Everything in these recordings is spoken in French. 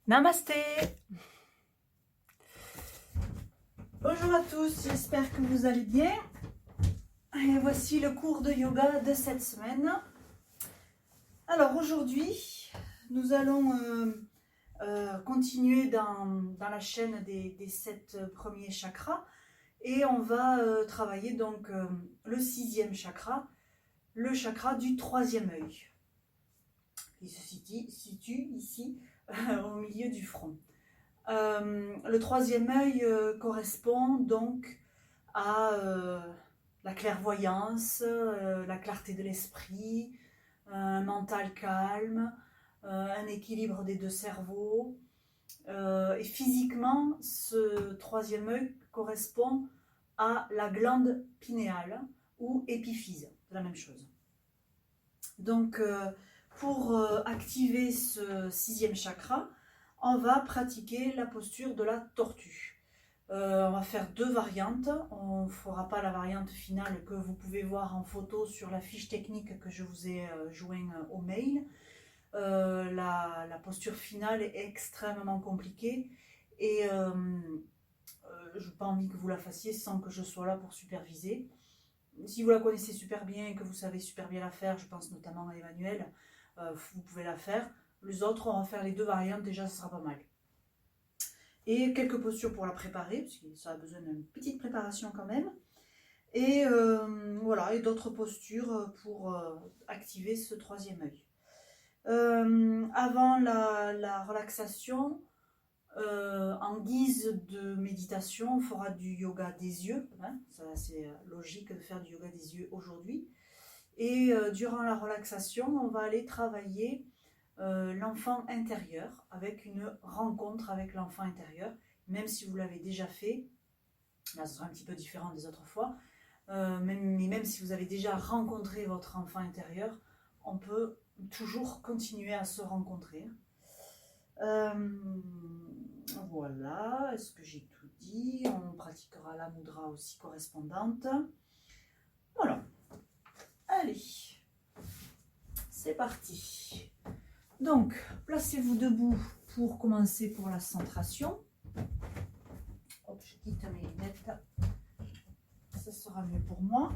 Namasté. Bonjour à tous, j'espère que vous allez bien. Et voici le cours de yoga de cette semaine. Alors aujourd'hui, nous allons continuer dans la chaîne des 7 premiers chakras. Et on va travailler donc le 6e chakra, le chakra du 3e œil, qui se situe ici au milieu du front. Le 3e œil correspond donc à la clairvoyance, la clarté de l'esprit, un mental calme, un équilibre des deux cerveaux. Et physiquement, ce 3e œil correspond à la glande pinéale ou épiphyse, c'est la même chose. Donc, pour activer ce 6e chakra, on va pratiquer la posture de la tortue. On va faire 2 variantes. On ne fera pas la variante finale que vous pouvez voir en photo sur la fiche technique que je vous ai joint au mail. La posture finale est extrêmement compliquée et je n'ai pas envie que vous la fassiez sans que je sois là pour superviser. Si vous la connaissez super bien et que vous savez super bien la faire, je pense notamment à Emmanuel, vous pouvez la faire. Les autres, on va faire les 2 variantes, déjà ce sera pas mal. Et quelques postures pour la préparer, parce que ça a besoin d'une petite préparation quand même. Et voilà, et d'autres postures pour activer ce 3e œil. Avant la relaxation, en guise de méditation, on fera du yoga des yeux. Hein, c'est logique de faire du yoga des yeux aujourd'hui. Et durant la relaxation, on va aller travailler l'enfant intérieur avec une rencontre avec l'enfant intérieur. Même si vous l'avez déjà fait, là ce sera un petit peu différent des autres fois, mais même si vous avez déjà rencontré votre enfant intérieur, on peut toujours continuer à se rencontrer. Voilà, est-ce que j'ai tout dit? On pratiquera la mudra aussi correspondante. Voilà. Allez, c'est parti. Donc, placez-vous debout pour commencer pour la centration. Hop, je quitte mes lunettes. Ça sera mieux pour moi.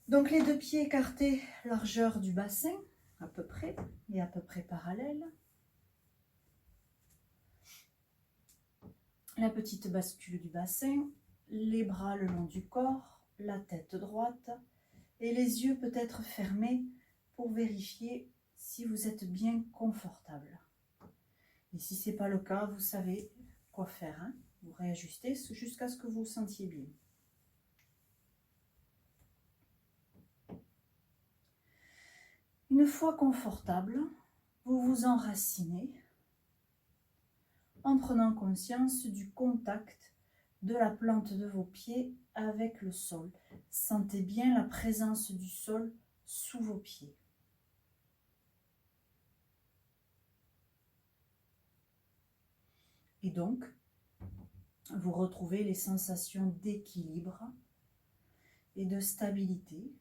Donc, les 2 pieds écartés, largeur du bassin, à peu près, et à peu près parallèle. La petite bascule du bassin, les bras le long du corps, la tête droite, et les yeux peut-être fermés pour vérifier si vous êtes bien confortable. Et si ce n'est pas le cas, vous savez quoi faire. Hein, vous réajustez jusqu'à ce que vous vous sentiez bien. Une fois confortable, vous vous enracinez en prenant conscience du contact de la plante de vos pieds avec le sol. Sentez bien la présence du sol sous vos pieds. Et donc, vous retrouvez les sensations d'équilibre et de stabilité.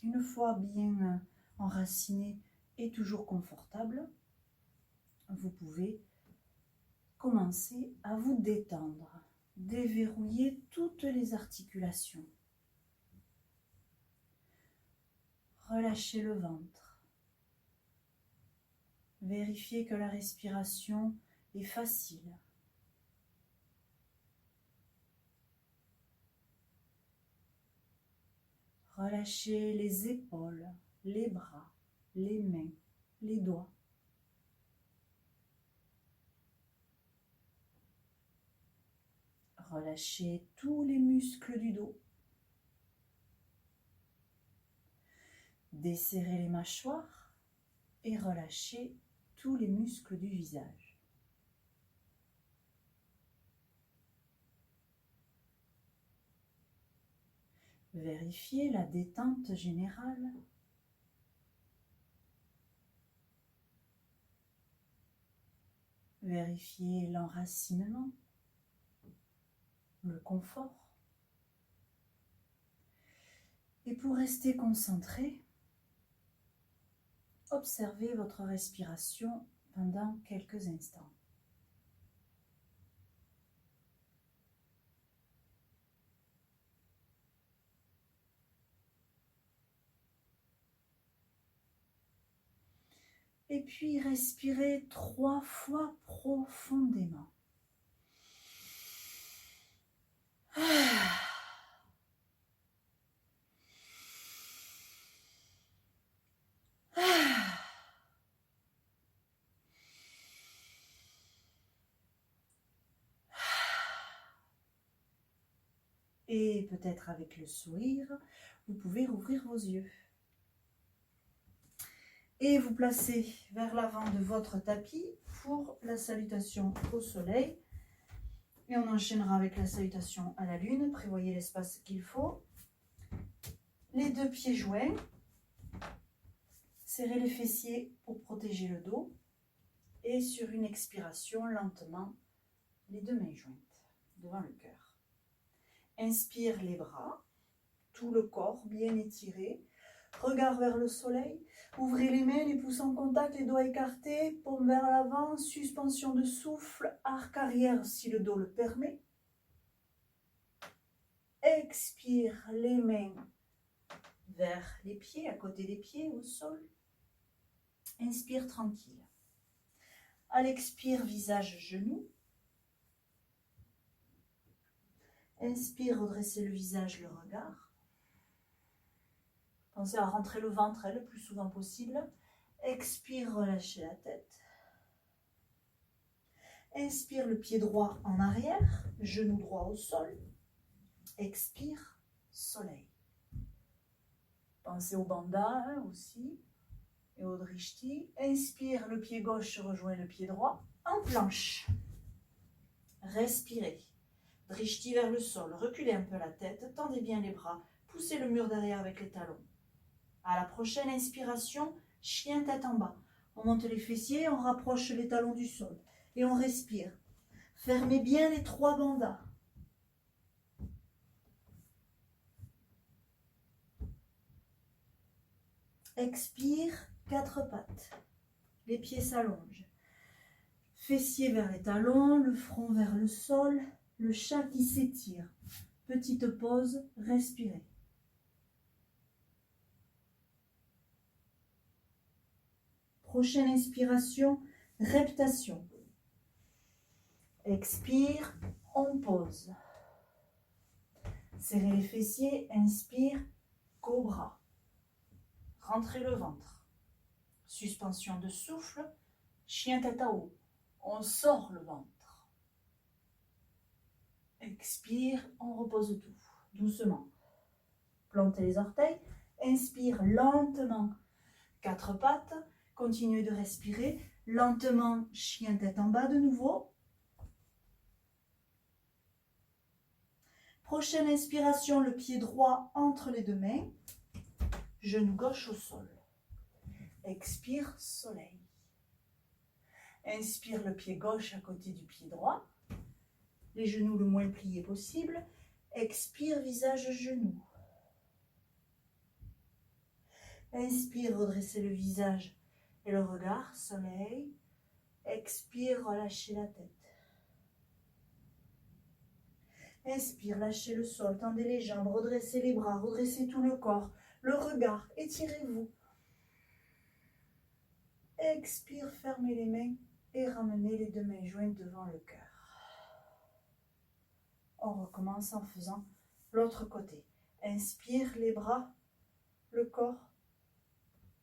Une fois bien enraciné et toujours confortable, vous pouvez commencer à vous détendre, déverrouiller toutes les articulations. Relâchez le ventre. Vérifiez que la respiration est facile. Relâchez les épaules, les bras, les mains, les doigts. Relâchez tous les muscles du dos. Desserrez les mâchoires et relâchez tous les muscles du visage. Vérifiez la détente générale. Vérifiez l'enracinement, le confort. Et pour rester concentré, observez votre respiration pendant quelques instants. Et puis respirez 3 fois profondément. Et peut-être avec le sourire, vous pouvez rouvrir vos yeux. Et vous placez vers l'avant de votre tapis pour la salutation au soleil. Et on enchaînera avec la salutation à la lune. Prévoyez l'espace qu'il faut. Les 2 pieds joints. Serrez les fessiers pour protéger le dos. Et sur une expiration, lentement, les 2 mains jointes devant le cœur. Inspire les bras, tout le corps bien étiré. Regard vers le soleil. Ouvrez les mains, les pouces en contact, les doigts écartés, paume vers l'avant, suspension de souffle, arc arrière si le dos le permet. Expire les mains vers les pieds, à côté des pieds, au sol. Inspire tranquille. À l'expire, visage, genoux. Inspire, redressez le visage, le regard. Pensez à rentrer le ventre le plus souvent possible. Expire, relâchez la tête. Inspire, le pied droit en arrière, genou droit au sol. Expire, soleil. Pensez au bandha aussi et au drishti. Inspire, le pied gauche rejoint le pied droit en planche. Respirez. Drishti vers le sol. Reculez un peu la tête, tendez bien les bras, poussez le mur derrière avec les talons. À la prochaine inspiration, chien tête en bas. On monte les fessiers, on rapproche les talons du sol et on respire. Fermez bien les 3 bandhas. Expire, 4 pattes. Les pieds s'allongent. Fessiers vers les talons, le front vers le sol, le chat qui s'étire. Petite pause, respirez. Prochaine inspiration, reptation. Expire, on pose. Serrez les fessiers, inspire, cobra. Rentrez le ventre. Suspension de souffle, chien tête à haut. On sort le ventre. Expire, on repose tout, doucement. Plantez les orteils, inspire lentement, 4 pattes. Continuez de respirer lentement, chien tête en bas de nouveau. Prochaine inspiration, le pied droit entre les 2 mains, genou gauche au sol. Expire, soleil. Inspire, le pied gauche à côté du pied droit, les genoux le moins pliés possible. Expire, visage, genoux. Inspire, redressez le visage et le regard, soleil. Expire, relâchez la tête. Inspire, lâchez le sol, tendez les jambes, redressez les bras, redressez tout le corps. Le regard, étirez-vous. Expire, fermez les mains et ramenez les 2 mains jointes devant le cœur. On recommence en faisant l'autre côté. Inspire, les bras, le corps.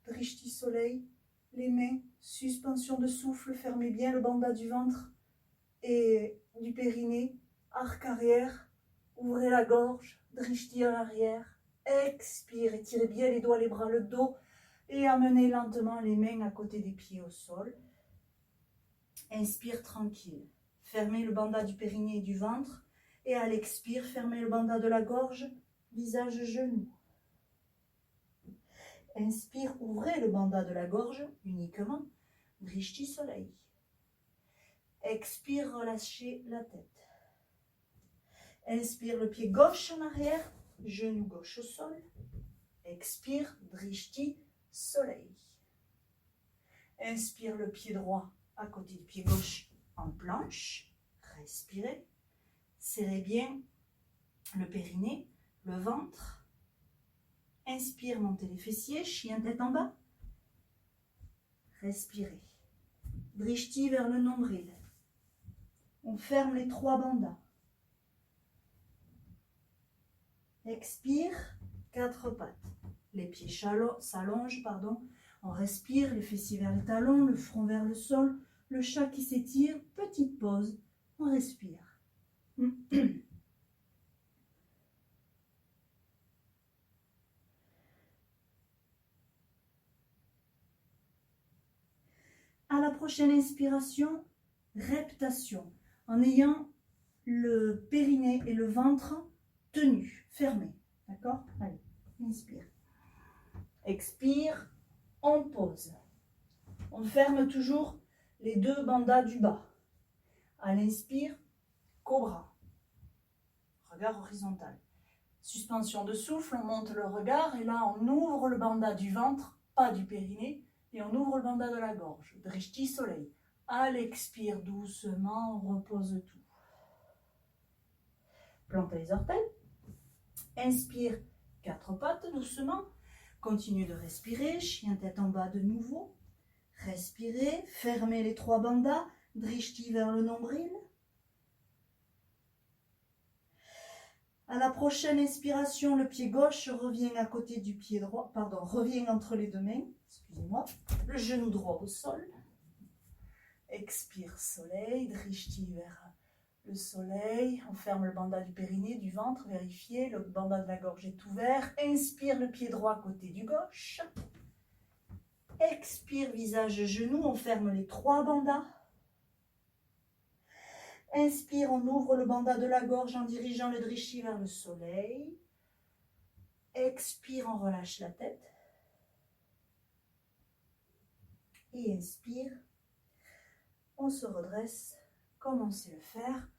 Drishti soleil, les mains, suspension de souffle, fermez bien le bandha du ventre et du périnée, arc arrière, ouvrez la gorge, drishti en arrière, expire, étirez bien les doigts, les bras, le dos et amenez lentement les mains à côté des pieds au sol. Inspire tranquille, fermez le bandha du périnée et du ventre et à l'expire, fermez le bandha de la gorge, visage, genou. Inspire, ouvrez le bandha de la gorge uniquement, drishti soleil. Expire, relâchez la tête. Inspire, le pied gauche en arrière, genou gauche au sol. Expire, drishti, soleil. Inspire le pied droit à côté du pied gauche en planche. Respirez. Serrez bien le périnée, le ventre. Inspire, montez les fessiers, chien tête en bas. Respirez. Drishti vers le nombril. On ferme les 3 bandas. Expire, 4 pattes. Les pieds s'allongent, pardon. On respire, les fessiers vers les talons, le front vers le sol, le chat qui s'étire, petite pause, on respire. À la prochaine inspiration, reptation, en ayant le périnée et le ventre tenus, fermés. D'accord? Allez, inspire. Expire, on pose. On ferme toujours les 2 bandas du bas. À l'inspire, cobra. Regard horizontal. Suspension de souffle, on monte le regard et là on ouvre le banda du ventre, pas du périnée, et on ouvre le banda de la gorge. Drishti soleil. À l'expire doucement, on repose tout. Plantez les orteils. Inspire, 4 pattes doucement. Continue de respirer, chien tête en bas de nouveau. Respirez, fermez les 3 bandas, drishti vers le nombril. À la prochaine inspiration, le pied gauche revient à côté du pied droit, revient entre les 2 mains, excusez-moi, le genou droit au sol. Expire, soleil, drishti vers le soleil. On ferme le banda du périnée, du ventre, vérifiez, le banda de la gorge est ouvert. Inspire, le pied droit à côté du gauche. Expire, visage, genou, on ferme les 3 bandas. Inspire, on ouvre le banda de la gorge en dirigeant le drishti vers le soleil. Expire, on relâche la tête. Et inspire, on se redresse comme on sait le faire.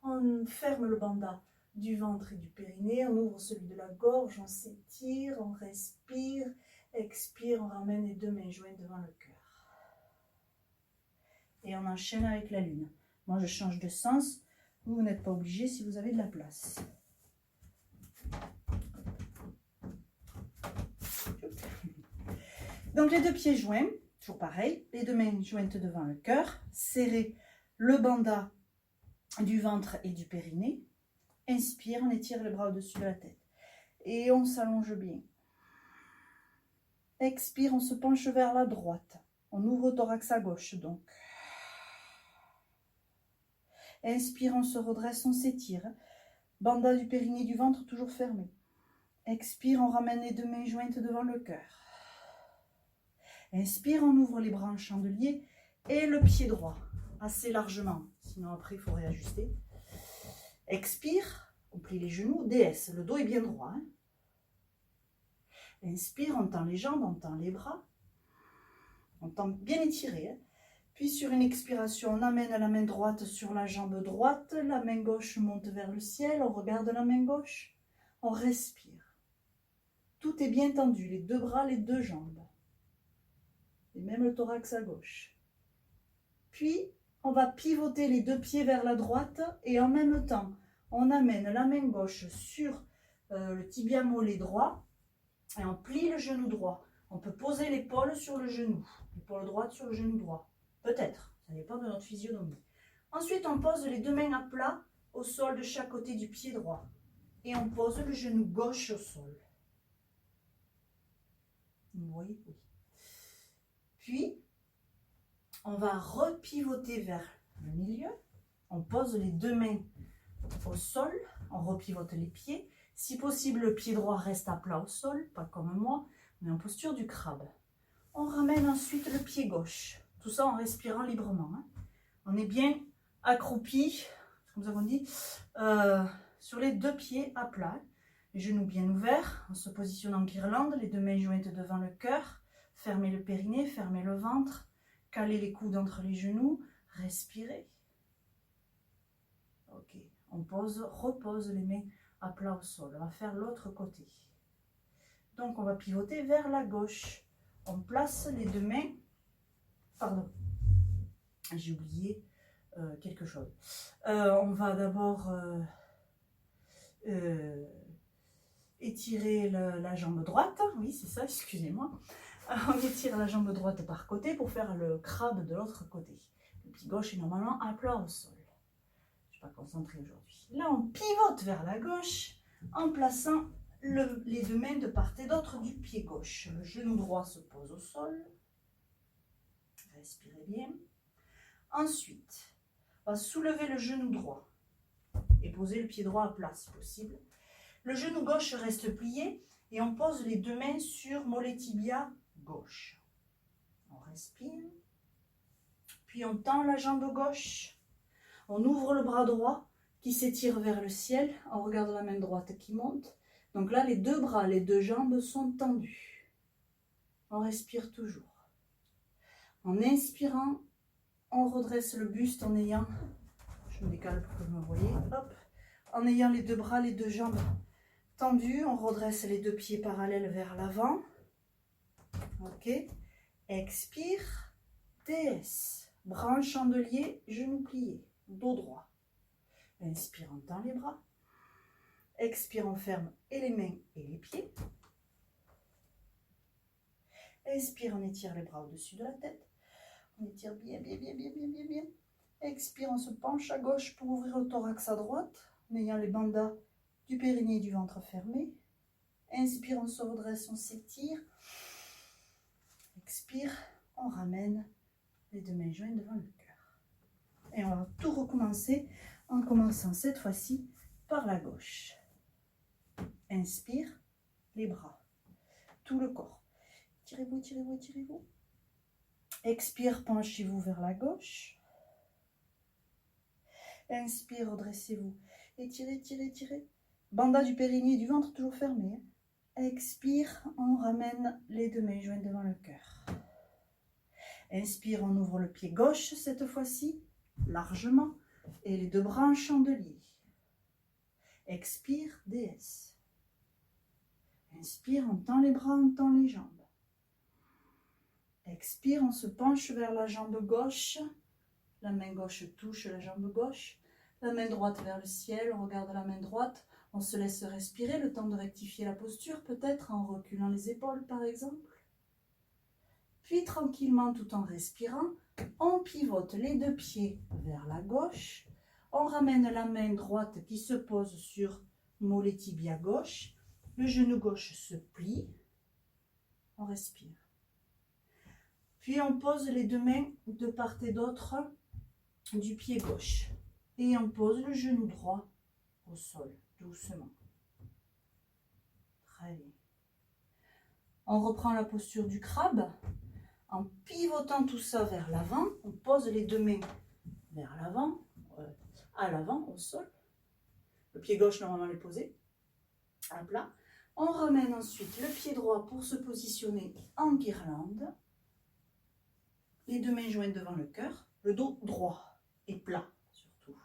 On ferme le banda du ventre et du périnée, on ouvre celui de la gorge, on s'étire, on respire. Expire, on ramène les 2 mains jointes devant le cœur. Et on enchaîne avec la lune. Moi, je change de sens. Vous n'êtes pas obligé si vous avez de la place. Donc, les 2 pieds joints, toujours pareil. Les 2 mains jointes devant le cœur. Serrez le banda du ventre et du périnée. Inspire, on étire les bras au-dessus de la tête. Et on s'allonge bien. Expire, on se penche vers la droite. On ouvre le thorax à gauche, donc. Inspire, on se redresse, on s'étire. Banda du périnée du ventre toujours fermé. Expire, on ramène les 2 mains jointes devant le cœur. Inspire, on ouvre les bras en chandelier et le pied droit, assez largement. Sinon après, il faut réajuster. Expire, on plie les genoux, déesse, le dos est bien droit. Inspire, on tend les jambes, on tend les bras. On tend bien étiré. Puis sur une expiration, on amène la main droite sur la jambe droite, la main gauche monte vers le ciel, on regarde la main gauche, on respire. Tout est bien tendu, les 2 bras, les 2 jambes. Et même le thorax à gauche. Puis, on va pivoter les 2 pieds vers la droite et en même temps, on amène la main gauche sur le tibia mollet droit et on plie le genou droit. On peut poser l'épaule sur le genou, l'épaule droite sur le genou droit. Peut-être, ça dépend de notre physionomie. Ensuite, on pose les 2 mains à plat au sol de chaque côté du pied droit. Et on pose le genou gauche au sol. Oui, oui. Puis, on va repivoter vers le milieu. On pose les 2 mains au sol. On repivote les pieds. Si possible, le pied droit reste à plat au sol, pas comme moi, mais en posture du crabe. On ramène ensuite le pied gauche. Tout ça en respirant librement. On est bien accroupi, comme nous avons dit, sur les 2 pieds à plat. Les genoux bien ouverts, on se positionne en guirlande, les 2 mains jointes devant le cœur. Fermez le périnée, fermez le ventre. Calez les coudes entre les genoux. Respirez. Ok, on repose les mains à plat au sol. On va faire l'autre côté. Donc on va pivoter vers la gauche. On place les deux mains. Pardon, j'ai oublié quelque chose. On va d'abord étirer la jambe droite. Oui, c'est ça, excusez-moi. On étire la jambe droite par côté pour faire le crabe de l'autre côté. Le pied gauche est normalement à plat au sol. Je ne suis pas concentrée aujourd'hui. Là, on pivote vers la gauche en plaçant les deux mains de part et d'autre du pied gauche. Le genou droit se pose au sol. Respirez bien. Ensuite, on va soulever le genou droit et poser le pied droit à plat si possible. Le genou gauche reste plié et on pose les deux mains sur mollet tibia gauche. On respire. Puis on tend la jambe gauche. On ouvre le bras droit qui s'étire vers le ciel. On regarde la main droite qui monte. Donc là, les deux bras, les deux jambes sont tendus. On respire toujours. En inspirant, on redresse le buste en ayant, je me décale pour que vous me voyez, hop, en ayant les deux bras, les deux jambes tendus, on redresse les deux pieds parallèles vers l'avant. Ok. Expire, DS, bras en chandelier, genoux pliés, dos droit. Inspire, on tend les bras. Expire, on ferme et les mains et les pieds. Inspire, on étire les bras au-dessus de la tête. On étire bien, bien, bien, bien, bien, bien, bien. Expire, on se penche à gauche pour ouvrir le thorax à droite, en ayant les bandas du périnée et du ventre fermés. Inspire, on se redresse, on s'étire. Expire, on ramène les deux mains jointes devant le cœur. Et on va tout recommencer en commençant cette fois-ci par la gauche. Inspire, les bras, tout le corps. Tirez-vous, tirez-vous, tirez-vous. Expire, penchez-vous vers la gauche. Inspire, redressez-vous. Étirez, tirez, tirez. Bandas du périnée et du ventre toujours fermés. Expire, on ramène les deux mains jointes devant le cœur. Inspire, on ouvre le pied gauche cette fois-ci, largement, et les deux bras en chandelier. Expire, DS. Inspire, on tend les bras, on tend les jambes. Expire, on se penche vers la jambe gauche. La main gauche touche la jambe gauche. La main droite vers le ciel, on regarde la main droite. On se laisse respirer, le temps de rectifier la posture, peut-être en reculant les épaules par exemple. Puis tranquillement, tout en respirant, on pivote les deux pieds vers la gauche. On ramène la main droite qui se pose sur mollet tibia gauche. Le genou gauche se plie. On respire. Puis on pose les deux mains de part et d'autre du pied gauche. Et on pose le genou droit au sol, doucement. Très bien. On reprend la posture du crabe. En pivotant tout ça vers l'avant, on pose les deux mains vers l'avant, à l'avant, au sol. Le pied gauche normalement est posé, à plat. On ramène ensuite le pied droit pour se positionner en guirlande. Les deux mains jointes devant le cœur, le dos droit et plat surtout.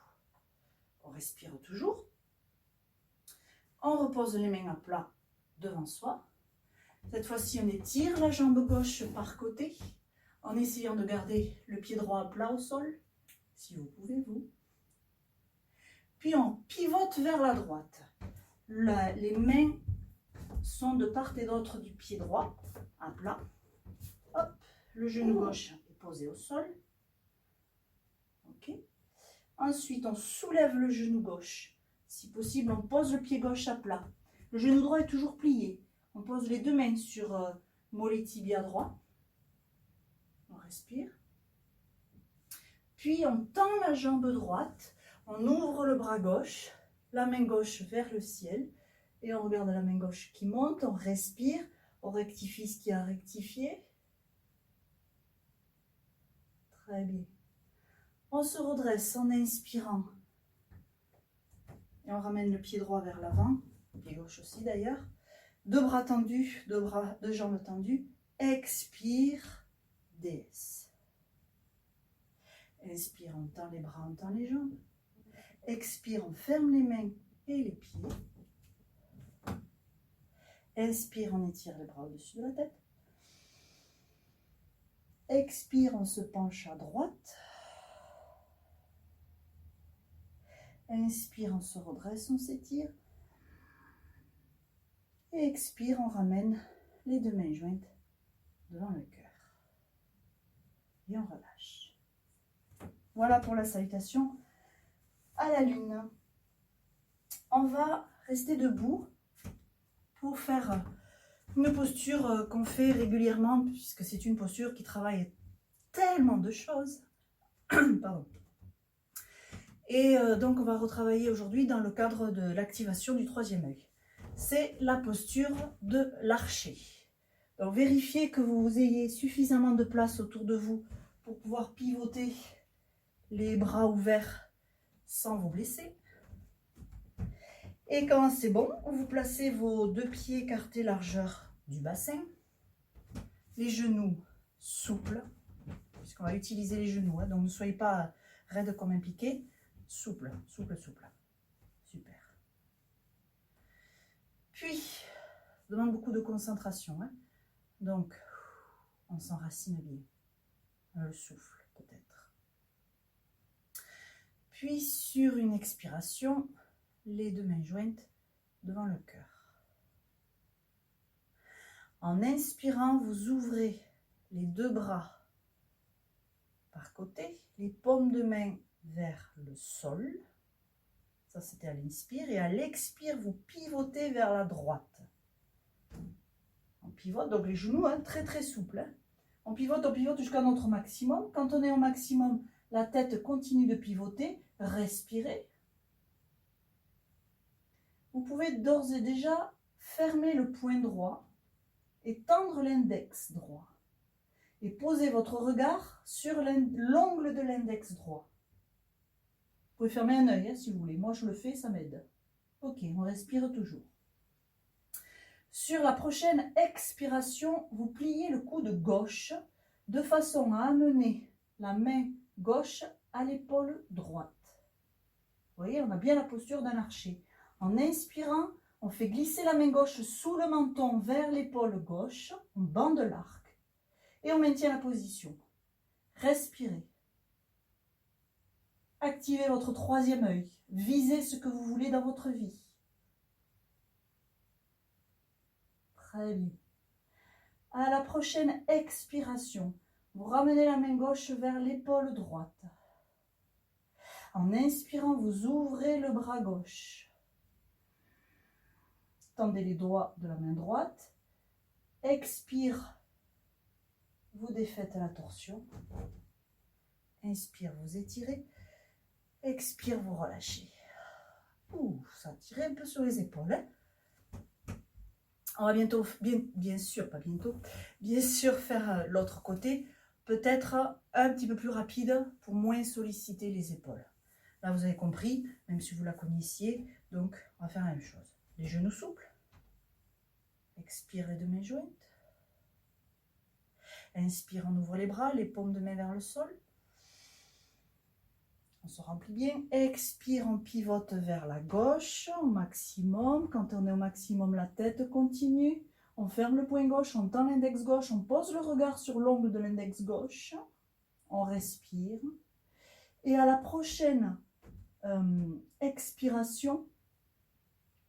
On respire toujours. On repose les mains à plat devant soi. Cette fois-ci, on étire la jambe gauche par côté en essayant de garder le pied droit à plat au sol, si vous pouvez, vous. Puis on pivote vers la droite. Les mains sont de part et d'autre du pied droit à plat. Hop, le genou gauche est posé au sol. Ok. Ensuite, on soulève le genou gauche. Si possible, on pose le pied gauche à plat. Le genou droit est toujours plié. On pose les deux mains sur mollet tibia droit. On respire. Puis on tend la jambe droite. On ouvre le bras gauche. La main gauche vers le ciel. Et on regarde la main gauche qui monte. On respire. On rectifie ce qui a rectifié. Très bien. On se redresse en inspirant. Et on ramène le pied droit vers l'avant. Le pied gauche aussi d'ailleurs. Deux bras tendus, deux jambes tendues. Expire, DS. Inspire, on tend les bras, on tend les jambes. Expire, on ferme les mains et les pieds. Inspire, on étire les bras au-dessus de la tête. Expire, on se penche à droite. Inspire, on se redresse, on s'étire. Et expire, on ramène les deux mains jointes devant le cœur. Et on relâche. Voilà pour la salutation à la lune. On va rester debout pour faire une posture qu'on fait régulièrement, puisque c'est une posture qui travaille tellement de choses. Pardon. Et donc on va retravailler aujourd'hui dans le cadre de l'activation du troisième œil. C'est la posture de l'archer. Donc vérifiez que vous ayez suffisamment de place autour de vous pour pouvoir pivoter les bras ouverts sans vous blesser. Et quand c'est bon, vous placez vos deux pieds écartés largeur du bassin, les genoux souples, puisqu'on va utiliser les genoux, hein, donc ne soyez pas raide comme un piquet, souple, souple, souple. Super. Puis, ça demande beaucoup de concentration, hein, donc on s'enracine bien, on le souffle peut-être. Puis sur une expiration, les deux mains jointes devant le cœur. En inspirant, vous ouvrez les deux bras par côté, les paumes de main vers le sol. Ça, c'était à l'inspire. Et à l'expire, vous pivotez vers la droite. On pivote, donc les genoux hein, très très souples. Hein. On pivote jusqu'à notre maximum. Quand on est au maximum, la tête continue de pivoter. Respirez. Vous pouvez d'ores et déjà fermer le poing droit et tendre l'index droit. Et poser votre regard sur l'ongle de l'index droit. Vous pouvez fermer un œil hein, si vous voulez. Moi, je le fais, ça m'aide. Ok, on respire toujours. Sur la prochaine expiration, vous pliez le coude gauche de façon à amener la main gauche à l'épaule droite. Vous voyez, on a bien la posture d'un archer. En inspirant, on fait glisser la main gauche sous le menton vers l'épaule gauche, on bande l'arc et on maintient la position. Respirez. Activez votre troisième œil. Visez ce que vous voulez dans votre vie. Très bien. À la prochaine expiration, vous ramenez la main gauche vers l'épaule droite. En inspirant, vous ouvrez le bras gauche. Tendez les doigts de la main droite. Expire, vous défaites la torsion. Inspire, vous étirez. Expire, vous relâchez. Ouh, ça tire un peu sur les épaules. Hein. On va bientôt, bien sûr faire l'autre côté. Peut-être un petit peu plus rapide pour moins solliciter les épaules. Là, vous avez compris, même si vous la connaissiez. Donc, on va faire la même chose. Les genoux souples. Expire les deux mains jointes. Inspire, on ouvre les bras, les paumes de main vers le sol. On se remplit bien. Expire, on pivote vers la gauche au maximum. Quand on est au maximum, la tête continue. On ferme le poing gauche, on tend l'index gauche, on pose le regard sur l'ongle de l'index gauche. On respire. Et à la prochaine expiration,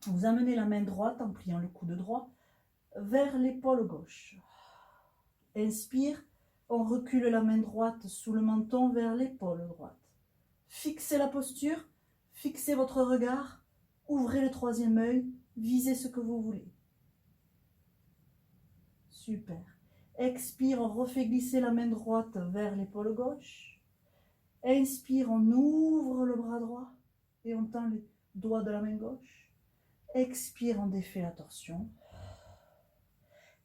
vous amenez la main droite en pliant le coude droit vers l'épaule gauche. Inspire, on recule la main droite sous le menton vers l'épaule droite. Fixez la posture, fixez votre regard, ouvrez le troisième œil, visez ce que vous voulez. Super. Expire, on refait glisser la main droite vers l'épaule gauche. Inspire, on ouvre le bras droit et on tend les doigts de la main gauche. Expire, on défait la torsion.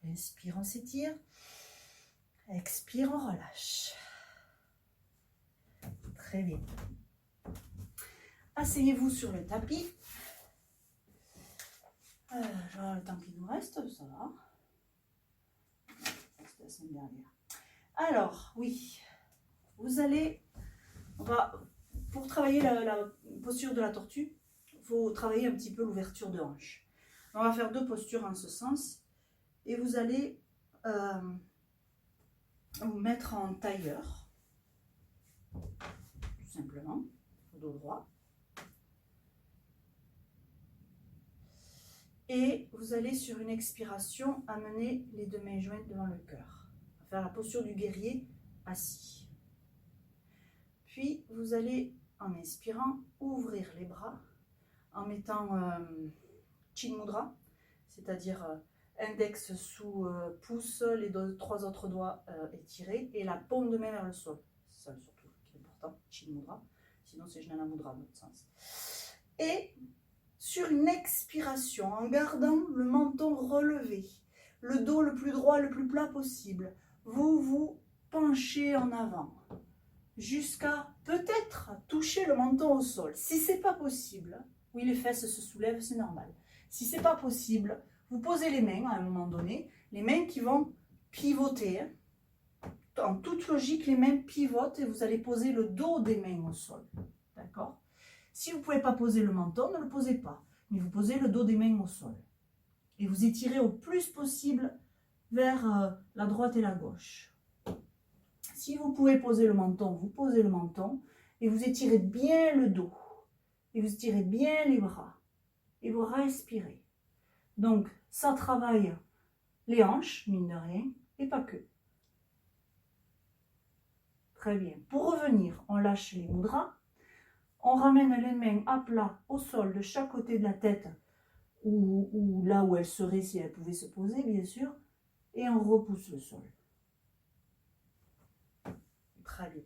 Inspire, on s'étire. Expire, on relâche. Très bien. Asseyez-vous sur le tapis. Je vois le temps qu'il nous reste, ça va. C'était la semaine dernière. Alors, oui, vous allez, pour travailler la posture de la tortue, il faut travailler un petit peu l'ouverture de hanche. On va faire 2 postures en ce sens. Et vous allez vous mettre en tailleur, tout simplement, au dos droit. Et vous allez sur une expiration amener les 2 mains jointes devant le cœur. On va faire la posture du guerrier assis. Puis vous allez, en inspirant, ouvrir les bras en mettant Chin Mudra, c'est-à-dire index sous pouce, les 3 autres doigts étirés et la paume de main vers le sol. C'est ça surtout qui est important, Chin Mudra. Sinon c'est Jnana Mudra dans l'autre sens. Et sur une expiration, en gardant le menton relevé, le dos le plus droit, le plus plat possible, vous vous penchez en avant jusqu'à peut-être toucher le menton au sol. Si c'est pas possible, oui les fesses se soulèvent, c'est normal. Si c'est pas possible, vous posez les mains à un moment donné, les mains qui vont pivoter. En toute logique, les mains pivotent et vous allez poser le dos des mains au sol. D'accord ? Si vous ne pouvez pas poser le menton, ne le posez pas. Mais vous posez le dos des mains au sol. Et vous étirez au plus possible vers la droite et la gauche. Si vous pouvez poser le menton, vous posez le menton. Et vous étirez bien le dos. Et vous étirez bien les bras. Et vous respirez. Donc, ça travaille les hanches, mine de rien, et pas que. Très bien. Pour revenir, on lâche les mudras. On ramène les mains à plat au sol de chaque côté de la tête, ou là où elles seraient si elles pouvaient se poser, bien sûr. Et on repousse le sol. Très bien.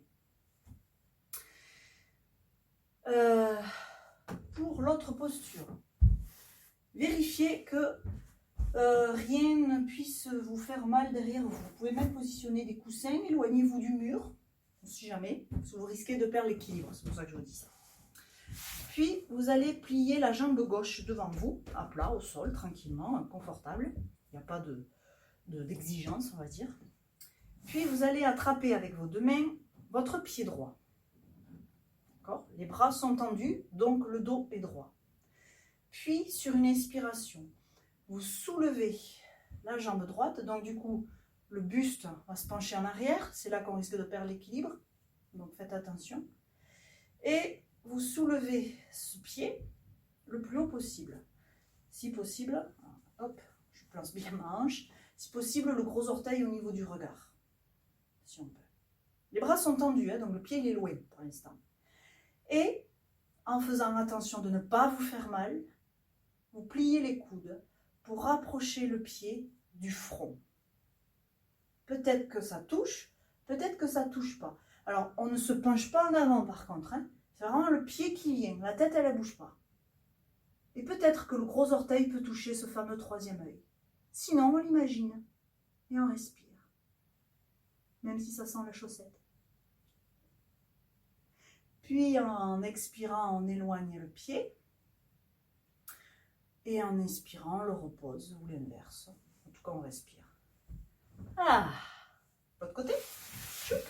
Pour l'autre posture, vérifiez que rien ne puisse vous faire mal derrière vous. Vous pouvez même positionner des coussins, éloignez-vous du mur, si jamais, parce que vous risquez de perdre l'équilibre, c'est pour ça que je vous dis ça. Puis vous allez plier la jambe gauche devant vous, à plat, au sol, tranquillement, confortable. Il n'y a pas d'exigence, on va dire. Puis vous allez attraper avec vos 2 mains votre pied droit. Les bras sont tendus, donc le dos est droit. Puis sur une inspiration, vous soulevez la jambe droite, donc du coup le buste va se pencher en arrière, c'est là qu'on risque de perdre l'équilibre, donc faites attention. Et vous soulevez ce pied le plus haut possible. Si possible, hop, je place bien ma hanche, si possible le gros orteil au niveau du regard, si on peut. Les bras sont tendus, donc le pied il est loin pour l'instant. Et en faisant attention de ne pas vous faire mal, vous pliez les coudes pour rapprocher le pied du front. Peut-être que ça touche, peut-être que ça ne touche pas. Alors, on ne se penche pas en avant par contre. C'est vraiment le pied qui vient. La tête, elle ne bouge pas. Et peut-être que le gros orteil peut toucher ce fameux 3e œil. Sinon, on l'imagine. Et on respire. Même si ça sent la chaussette. Puis, en expirant, on éloigne le pied. Et en inspirant, on le repose, ou l'inverse. En tout cas, on respire. Ah, l'autre côté. Tchouk.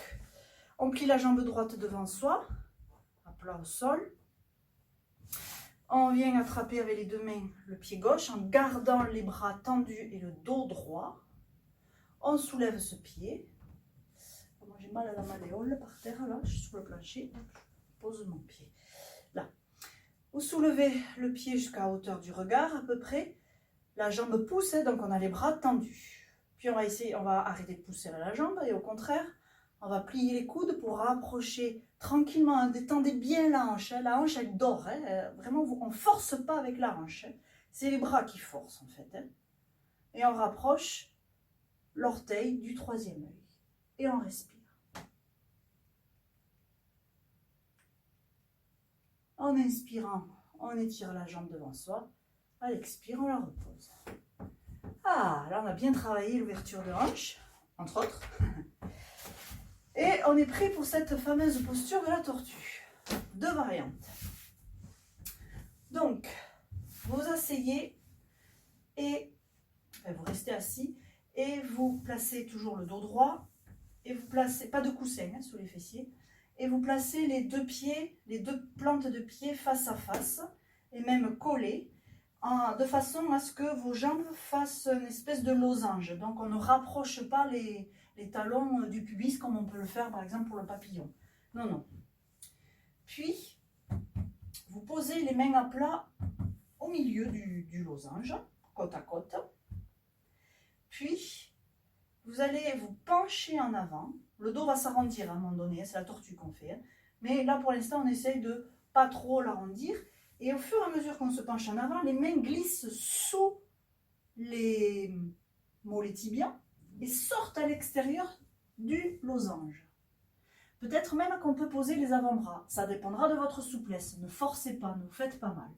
On plie la jambe droite devant soi, à plat au sol. On vient attraper avec les 2 mains le pied gauche en gardant les bras tendus et le dos droit. On soulève ce pied. Moi, j'ai mal à la malléole par terre, là, je suis sur le plancher. Je pose mon pied. Là. Vous soulevez le pied jusqu'à hauteur du regard à peu près. La jambe pousse, donc on a les bras tendus. Puis on va arrêter de pousser la jambe et au contraire, on va plier les coudes pour rapprocher tranquillement. Détendez bien la hanche. La hanche, elle dort. Vraiment, on ne force pas avec la hanche. C'est les bras qui forcent en fait. Et on rapproche l'orteil du 3e œil. Et on respire. En inspirant, on étire la jambe devant soi. À l'expire, on la repose. Ah, là on a bien travaillé l'ouverture de hanche, entre autres. Et on est prêt pour cette fameuse posture de la tortue. 2 variantes. Donc, vous asseyez et vous restez assis et vous placez toujours le dos droit et vous placez, pas de coussin sous les fessiers, et vous placez les 2 pieds, les 2 plantes de pied face à face et même collés de façon à ce que vos jambes fassent une espèce de losange. Donc on ne rapproche pas les talons du pubis comme on peut le faire par exemple pour le papillon. Non, non. Puis, vous posez les mains à plat au milieu du losange, côte à côte. Puis, vous allez vous pencher en avant. Le dos va s'arrondir à un moment donné, c'est la tortue qu'on fait. Mais là, pour l'instant, on essaye de pas trop l'arrondir. Et au fur et à mesure qu'on se penche en avant, les mains glissent sous les mollets tibias et sortent à l'extérieur du losange. Peut-être même qu'on peut poser les avant-bras. Ça dépendra de votre souplesse. Ne forcez pas, ne vous faites pas mal.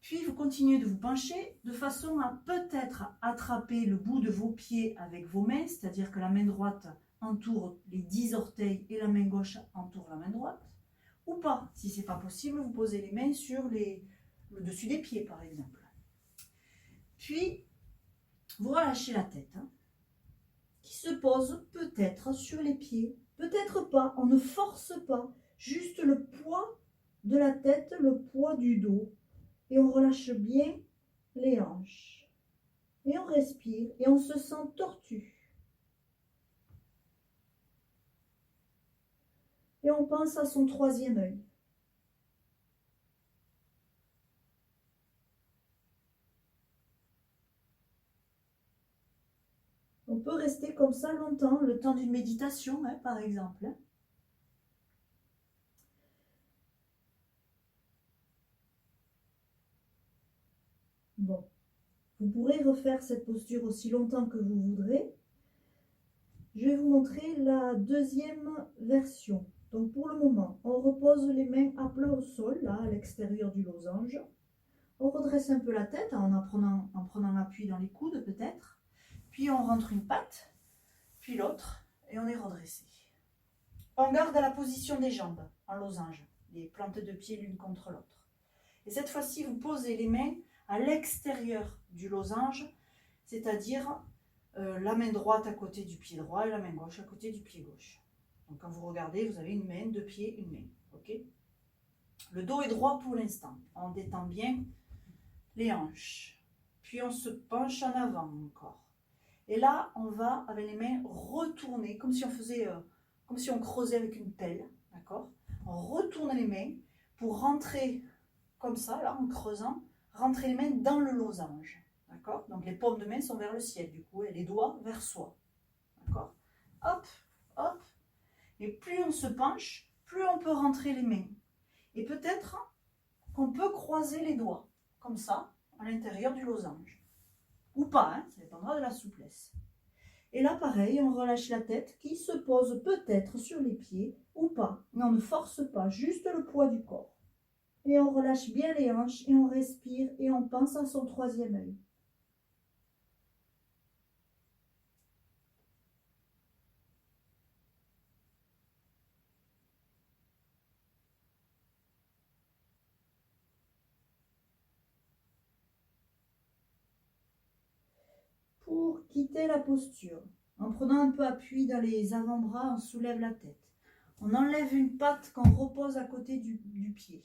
Puis vous continuez de vous pencher de façon à peut-être attraper le bout de vos pieds avec vos mains, c'est-à-dire que la main droite entoure les 10 orteils et la main gauche entoure la main droite. Ou pas, si ce n'est pas possible, vous posez les mains sur le dessus des pieds par exemple. Puis vous relâchez la tête, qui se pose peut-être sur les pieds, peut-être pas, on ne force pas, juste le poids de la tête, le poids du dos. Et on relâche bien les hanches. Et on respire et on se sent tortue. Et on pense à son troisième œil. On peut rester comme ça longtemps, le temps d'une méditation, hein, par exemple. Bon, vous pourrez refaire cette posture aussi longtemps que vous voudrez. Je vais vous montrer la deuxième version. Donc pour le moment, on repose les mains à plat au sol, là, à l'extérieur du losange. On redresse un peu la tête en prenant appui dans les coudes peut-être. Puis on rentre une patte, puis l'autre, et on est redressé. On garde la position des jambes en losange, les plantes de pied l'une contre l'autre. Et cette fois-ci, vous posez les mains à l'extérieur du losange, c'est-à-dire la main droite à côté du pied droit et la main gauche à côté du pied gauche. Donc quand vous regardez, vous avez une main, deux pieds, une main. Okay. Le dos est droit pour l'instant. On détend bien les hanches. Puis on se penche en avant encore. Et là, on va avec les mains retourner, comme si on faisait, comme si on creusait avec une pelle, d'accord. On retourne les mains pour rentrer comme ça, là, en creusant, rentrer les mains dans le losange. D'accord. Donc les paumes de main sont vers le ciel, du coup, et les doigts vers soi. D'accord. Hop, hop. Et plus on se penche, plus on peut rentrer les mains. Et peut-être qu'on peut croiser les doigts, comme ça, à l'intérieur du losange. Ou pas, hein, ça dépendra de la souplesse. Et là, pareil, on relâche la tête qui se pose peut-être sur les pieds ou pas. Mais on ne force pas, juste le poids du corps. Et on relâche bien les hanches et on respire et on pense à son troisième œil. Pour quitter la posture, en prenant un peu appui dans les avant-bras, on soulève la tête. On enlève une patte qu'on repose à côté du pied,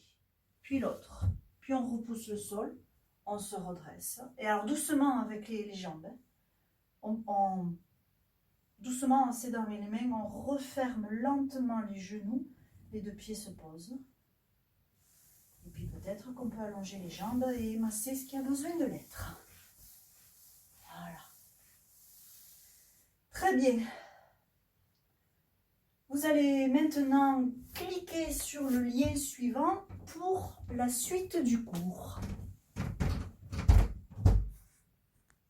puis l'autre. Puis on repousse le sol, on se redresse. Et alors doucement avec les jambes, doucement, c'est dans les mains, on referme lentement les genoux, les deux pieds se posent. Et puis peut-être qu'on peut allonger les jambes et masser ce qui a besoin de l'être. Voilà. Très bien. Vous allez maintenant cliquer sur le lien suivant pour la suite du cours.